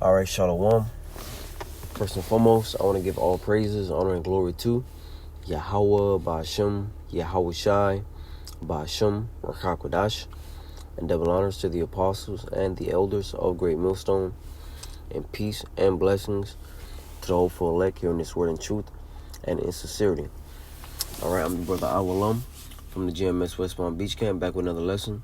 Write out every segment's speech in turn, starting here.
All right, Shalom. First and foremost, I want to give all praises, honor, and glory to Yahweh, Ba'ashem, Yahweh Shai, Ba'ashem, Rakakwadash, and double honors to the apostles and the elders of Great Millstone, and peace and blessings to the hopeful elect here in this word and truth and in sincerity. All right, I'm your brother Awalam from the GMS West Palm Beach Camp, back with another lesson.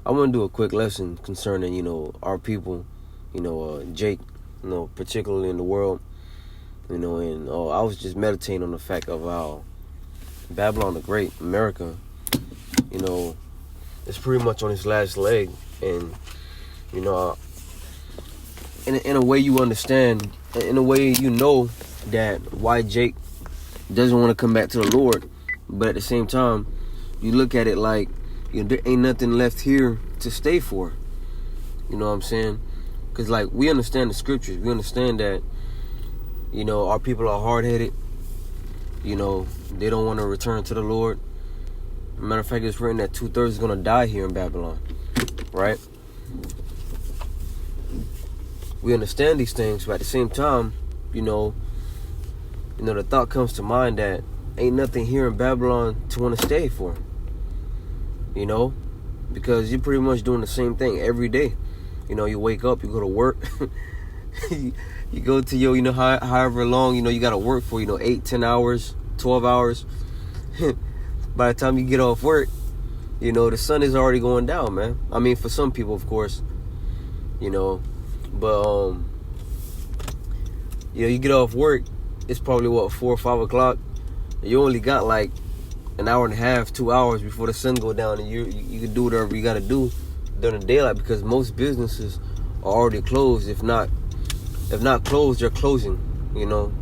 I want to do a quick lesson concerning, our people, Jake, particularly in the world, and I was just meditating on the fact of how Babylon the Great, America, it's pretty much on its last leg, and, in a way you understand, in a way that why Jake doesn't want to come back to the Lord, but at the same time, you look at it like, there ain't nothing left here to stay for. You know what I'm saying? Because, we understand the scriptures. We understand that, our people are hard-headed. They don't want to return to the Lord. Matter of fact, it's written that 2/3 is going to die here in Babylon. Right? We understand these things, but at the same time, the thought comes to mind that ain't nothing here in Babylon to want to stay for. Because you're pretty much doing the same thing every day. You wake up, you go to work, you go to your, however long, you got to work for, 8, 10 hours, 12 hours. By the time you get off work, the sun is already going down, man. I mean, for some people, of course, but, you get off work, it's probably, 4 or 5 o'clock. You only got, an hour and a half, 2 hours before the sun go down, and you can do whatever you got to do during the daylight, because most businesses are already closed. If not closed, they're closing.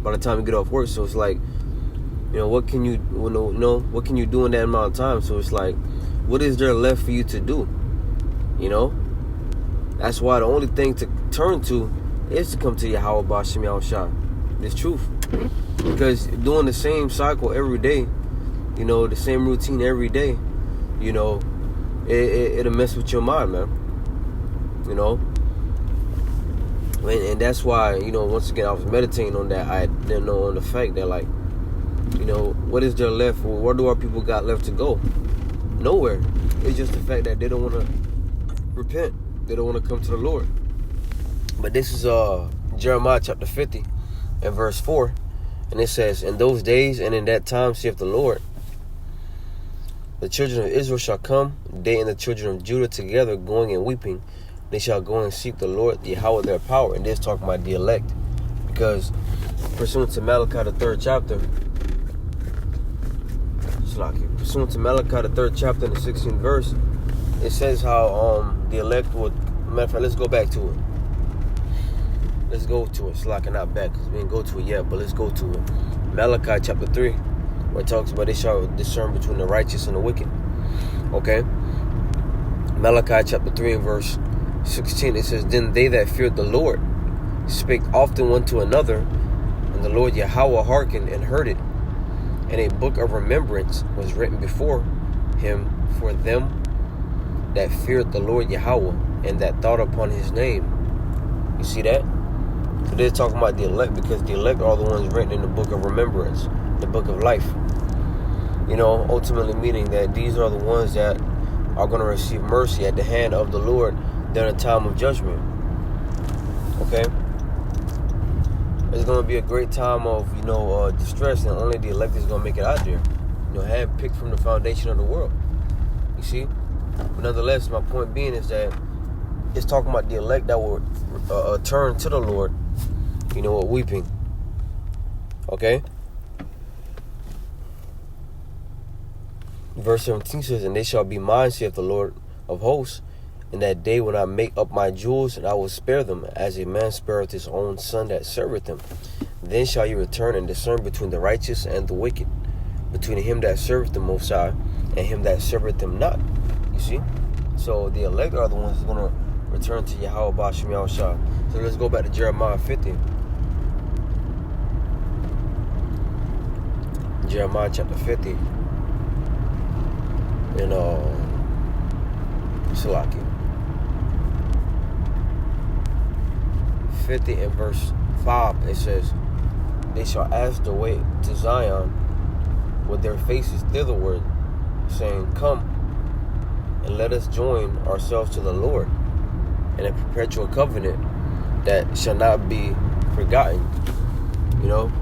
By the time you get off work, so it's what can you what can you do in that amount of time? So it's what is there left for you to do? That's why the only thing to turn to is to come to Yahweh Ba'ashem Yahweh Shai. It's truth, because doing the same cycle every day, the same routine every day, it'll mess with your mind, man. And that's why, once again, I was meditating on that. I didn't know on the fact that, what is there left? Where do our people got left to go? Nowhere. It's just the fact that they don't want to repent. They don't want to come to the Lord. But this is Jeremiah chapter 50 and verse 4. And it says, "In those days and in that time, saith the Lord, the children of Israel shall come, they and the children of Judah together, going and weeping. They shall go and seek the Lord, the Yahweh their power." And this talking about the elect. Because pursuant to Malachi the 3rd chapter, and the 16th verse, it says how the elect would, matter of fact, let's go back to it. Let's go to it. Slack, not back, because we didn't go to it yet, but let's go to it. Malachi chapter 3, where it talks about they shall discern between the righteous and the wicked. Okay? Malachi chapter 3 and verse 16, it says, "Then they that feared the Lord spake often one to another, and the Lord Yahweh hearkened and heard it. And a book of remembrance was written before him for them that feared the Lord Yahweh, and that thought upon his name." You see that? So they're talking about the elect, because the elect are the ones written in the book of remembrance, the book of life. Ultimately meaning that these are the ones that are going to receive mercy at the hand of the Lord during the time of judgment. Okay? It's going to be a great time of, distress, and only the elect is going to make it out there. Handpicked from the foundation of the world. You see? But nonetheless, my point being is that it's talking about the elect that will turn to the Lord, weeping. Okay? Verse 17 says, "And they shall be mine, saith the Lord of hosts, in that day when I make up my jewels, and I will spare them, as a man spareth his own son that serveth him. Then shall you return and discern between the righteous and the wicked, between him that serveth the Most High and him that serveth him not." You see? So the elect are the ones who are going to return to Yahweh Ba'ashem Yahweh Shai. So let's go back to Jeremiah 50. Jeremiah chapter 50. And Salaki. 50 and verse 5, it says, they shall ask the way to Zion with their faces thitherward, saying, Come, and let us join ourselves to the Lord in a perpetual covenant that shall not be forgotten. You know?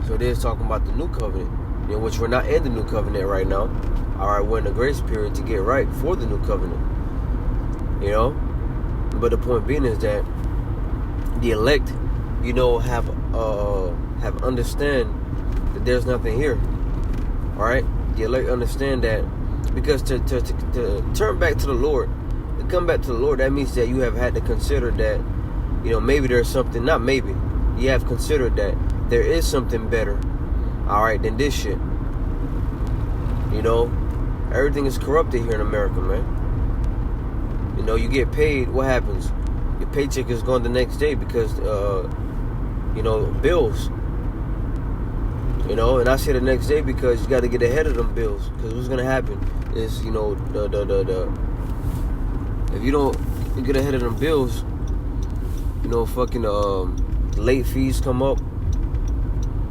So it is talking about the new covenant, you know, which we're not in the new covenant right now. Alright, we're in the grace period to get right for the new covenant. You know? But the point being is that the elect, you know, have understand that there's nothing here. Alright? The elect understand that, because to turn back to the Lord, to come back to the Lord, that means that you have had to consider that, you know, maybe there's something, not maybe, you have considered that there is something better, alright, than this shit. You know, everything is corrupted here in America, man. You know, you get paid, what happens? Your paycheck is gone the next day because, you know, bills. You know, and I say the next day because you got to get ahead of them bills. Because what's going to happen is, you know, if you don't get ahead of them bills, you know, fucking late fees come up.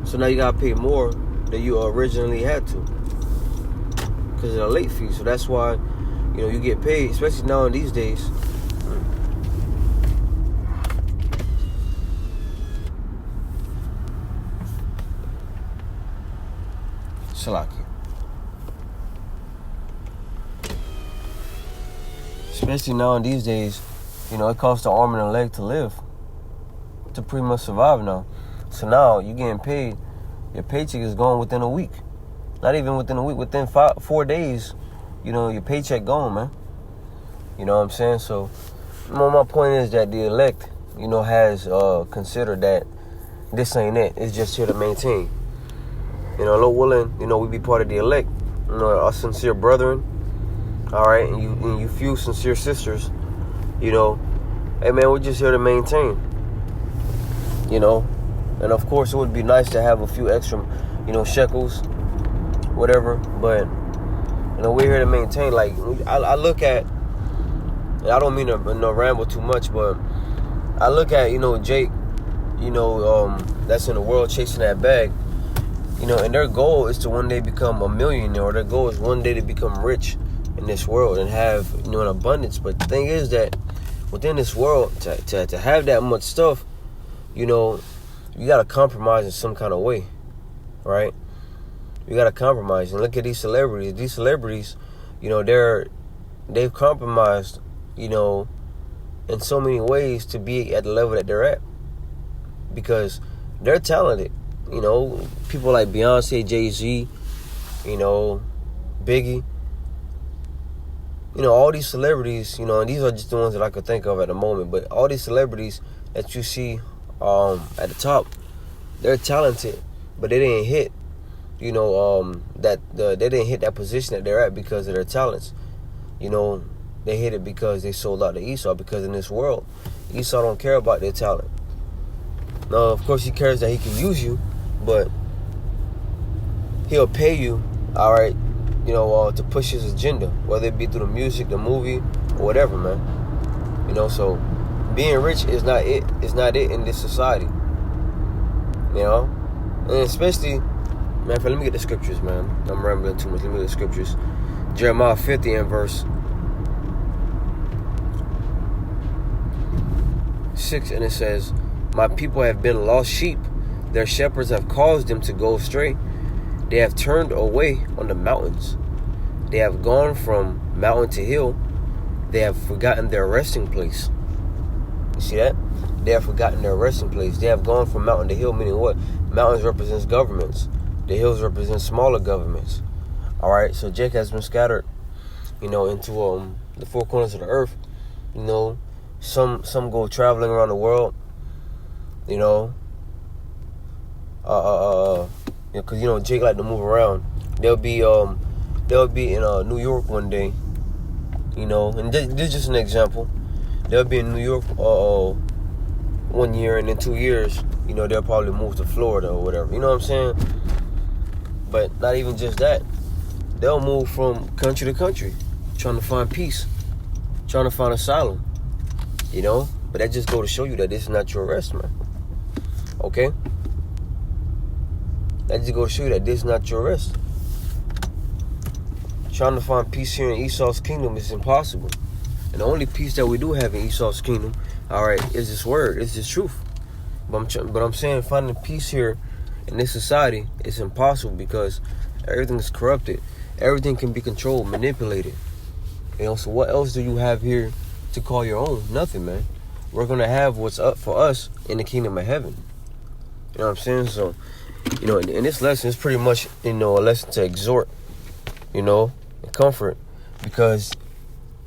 So now you got to pay more than you originally had to because of the late fee. So that's why, you know, you get paid, especially now in these days. Shalaki. Especially now in these days, you know, it costs an arm and a leg to live, to pretty much survive now. So now you're getting paid, your paycheck is gone within a week. Not even within a week, within 4 days, you know, your paycheck gone, man. You know what I'm saying? So, my point is that the elect, you know, has considered that this ain't it. It's just here to maintain. You know, Lord willing, you know, we be part of the elect. You know, our sincere brethren, all right, and you few sincere sisters, you know, hey, man, we're just here to maintain, you know. And, of course, it would be nice to have a few extra, you know, shekels, whatever. But, you know, we're here to maintain. Like, I look at, and I don't mean to ramble too much, but I look at, you know, Jake, you know, that's in the world chasing that bag. You know, and their goal is to one day become a millionaire, or their goal is one day to become rich in this world and have, you know, an abundance. But the thing is that within this world, to have that much stuff, you know, you got to compromise in some kind of way, right? You got to compromise. And look at these celebrities. These celebrities, you know, they've compromised, you know, in so many ways to be at the level that they're at, because they're talented. You know, people like Beyonce, Jay-Z, you know, Biggie, you know, all these celebrities, you know, and these are just the ones that I could think of at the moment, but all these celebrities that you see at the top, they're talented, but they didn't hit, you know, they didn't hit that position that they're at because of their talents. You know, they hit it because they sold out to Esau, because in this world, Esau don't care about their talent. Now, of course, he cares that he can use you, but he'll pay you, all right, you know, to push his agenda, whether it be through the music, the movie, or whatever, man. You know, so being rich is not it. It's not it in this society. You know, and especially, man. Let me get the scriptures, man. I'm rambling too much. Let me get the scriptures. Jeremiah 50 and verse 6, and it says, "My people have been lost sheep. Their shepherds have caused them to go astray. They have turned away on the mountains. They have gone from mountain to hill. They have forgotten their resting place." You see that? They have forgotten their resting place. They have gone from mountain to hill, meaning what? Mountains represents governments. The hills represent smaller governments. All right, so Jake has been scattered, you know, into the four corners of the earth. You know, some go traveling around the world. You know, because you know Jake like to move around. They'll be in New York one day. You know, and this is just an example. They'll be in New York 1 year, and in 2 years, you know, they'll probably move to Florida or whatever. You know what I'm saying? But not even just that. They'll move from country to country, trying to find peace, trying to find asylum. You know? But that just go to show you that this is not your rest, man. Okay? That just go to show you that this is not your rest. Trying to find peace here in Esau's kingdom is impossible. And the only peace that we do have in Esau's kingdom, all right, is this word, is this truth. But I'm saying finding peace here in this society is impossible because everything is corrupted. Everything can be controlled, manipulated. You know, so what else do you have here to call your own? Nothing, man. We're going to have what's up for us in the kingdom of heaven. You know what I'm saying? So, you know, in this lesson, it's pretty much, you know, a lesson to exhort, you know, and comfort. Because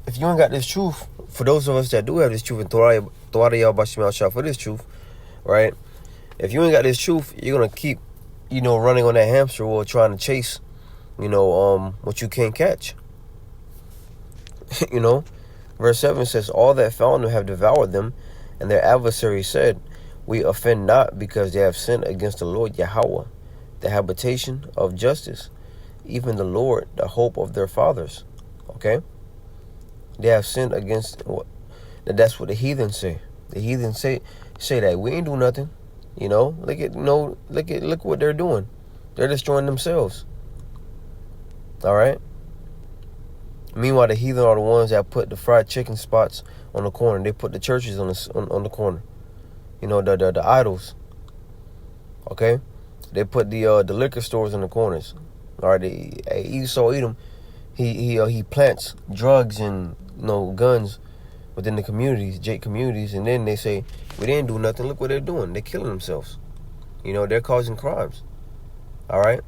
if you ain't got this truth, for those of us that do have this truth, and for this truth, right? If you ain't got this truth, you're going to keep, you know, running on that hamster wheel trying to chase, you know, what you can't catch. You know, verse 7 says, all that found them have devoured them, and their adversaries said, we offend not because they have sinned against the Lord Yahweh, the habitation of justice, even the Lord, the hope of their fathers. Okay? They have sinned against what? That's what the heathen say. The heathen say that we ain't do nothing. You know, look what they're doing. They're destroying themselves. All right? Meanwhile, the heathen are the ones that put the fried chicken spots on the corner. They put the churches on the corner. You know, the idols. Okay? They put the liquor stores in the corners. All right, Esau Edom, he plants drugs and, you know, guns within the communities, communities, and then they say, we didn't do nothing. Look what they're doing. They're killing themselves. You know, they're causing crimes. All right?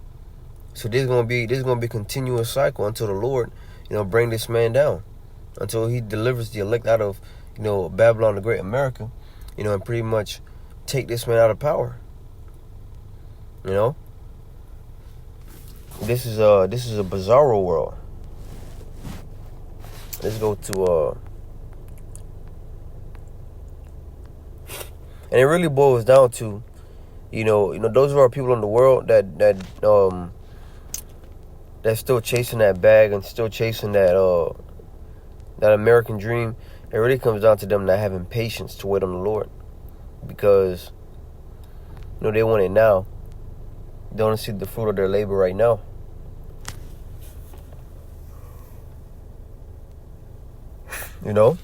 So this is gonna be a continuous cycle until the Lord, you know, bring this man down. Until he delivers the elect out of, you know, Babylon the Great America, you know, and pretty much take this man out of power. You know? This is a bizarro world. Let's go to and it really boils down to, you know, those of our people in the world that's still chasing that bag and still chasing that American dream. It really comes down to them not having patience to wait on the Lord, because, you know, they want it now. They want to see the fruit of their labor right now. You know,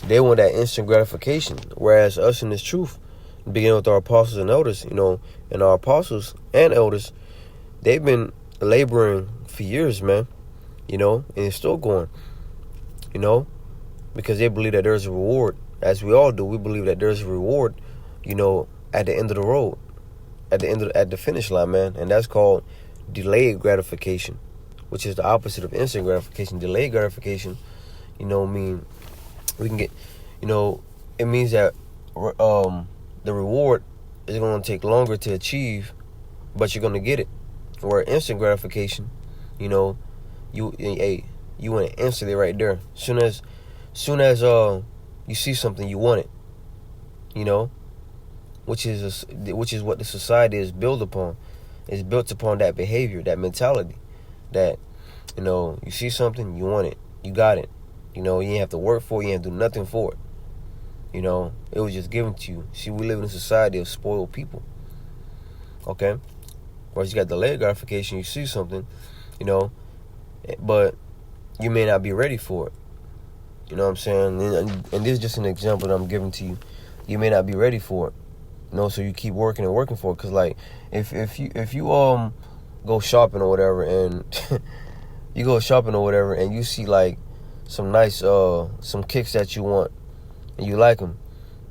they want that instant gratification. Whereas us in this truth, beginning with our apostles and elders, you know, and our apostles and elders, they've been laboring for years, man. You know, and it's still going. You know, because they believe that there's a reward, as we all do. We believe that there's a reward, you know, at the end of the road, at the finish line, man, and that's called delayed gratification, which is the opposite of instant gratification. Delayed gratification, you know, we can get, you know, it means that the reward is going to take longer to achieve, but you're going to get it. Where instant gratification, you know, you want it instantly right there. Soon as you see something, you want it. You know, which is what the society is built upon. It's built upon that behavior, that mentality, that, you know, you see something, you want it, you got it. You know, you ain't have to work for it, you ain't have to do nothing for it. You know, it was just given to you. See, we live in a society of spoiled people. Okay? Whereas you got delayed gratification, you see something, you know, but you may not be ready for it. You know what I'm saying? And this is just an example that I'm giving to you. You may not be ready for it. You know, so you keep working and working for it. Because, like, if you go shopping or whatever, and you go shopping or whatever, and you see, like, some nice, some kicks that you want, and you like them,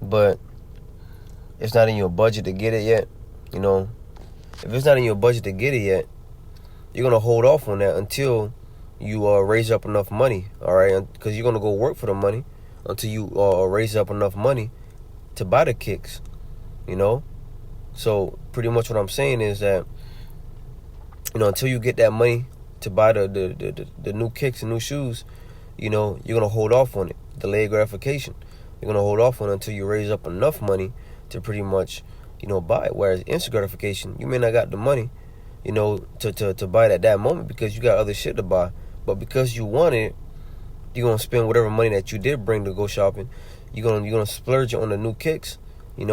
but it's not in your budget to get it yet, you know, if it's not in your budget to get it yet, you're going to hold off on that until you raise up enough money, all right? Because you're going to go work for the money until you raise up enough money to buy the kicks, you know? So pretty much what I'm saying is that, you know, until you get that money to buy the new kicks and new shoes, you know, you're going to hold off on it. Delayed gratification. You're going to hold off on it until you raise up enough money to pretty much, you know, buy it. Whereas instant gratification, you may not got the money, you know, to buy it at that moment because you got other shit to buy. But because you want it, you're gonna spend whatever money that you did bring to go shopping. You're gonna splurge on the new kicks, and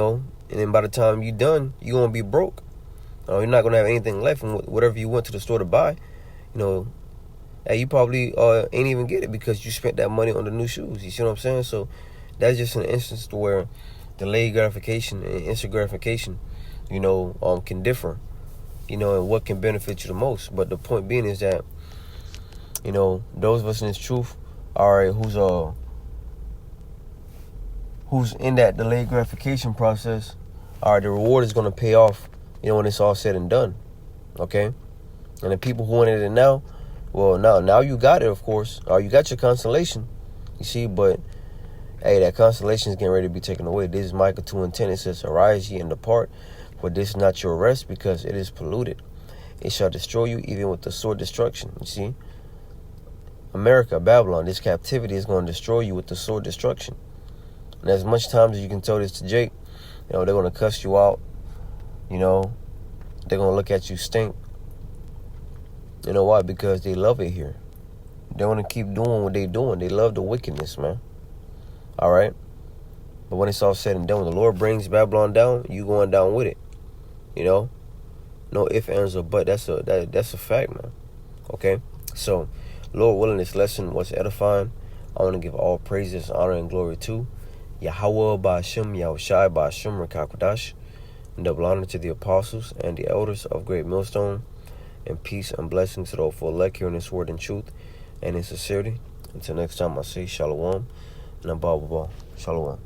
then by the time you're done, you're gonna be broke. You're not gonna have anything left from whatever you went to the store to buy. And you probably ain't even get it because you spent that money on the new shoes. You see what I'm saying? So that's just an instance to where delayed gratification and instant gratification, can differ, and what can benefit you the most. But the point being is that, those of us in this truth, all right, who's in that delayed gratification process, all right, the reward is going to pay off, when it's all said and done, okay? And the people who wanted it now, well, now you got it, of course, or you got your consolation, you see, but hey, that consolation is getting ready to be taken away. This is Micah 2:10. It says, arise ye and depart, for this is not your rest, because it is polluted. It shall destroy you even with the sword destruction. You see? America, Babylon, this captivity is going to destroy you with the sword destruction. And as much time as you can tell this to Jake, they're going to cuss you out. They're going to look at you stink. You know why? Because they love it here. They want to keep doing what they're doing. They love the wickedness, man. All right? But when it's all said and done, when the Lord brings Babylon down, you going down with it. No ifs, ands, or but. That's a fact, man. Okay? So, Lord willing, this lesson was edifying. I want to give all praises, honor, and glory to Yahweh Ba'ashem, Yahushai Ba'ashem, Rekakwadash, and double honor to the apostles and the elders of Great Millstone, and peace and blessings to those for elect hearing this word in truth and in sincerity. Until next time, I say shalom and above all, shalom.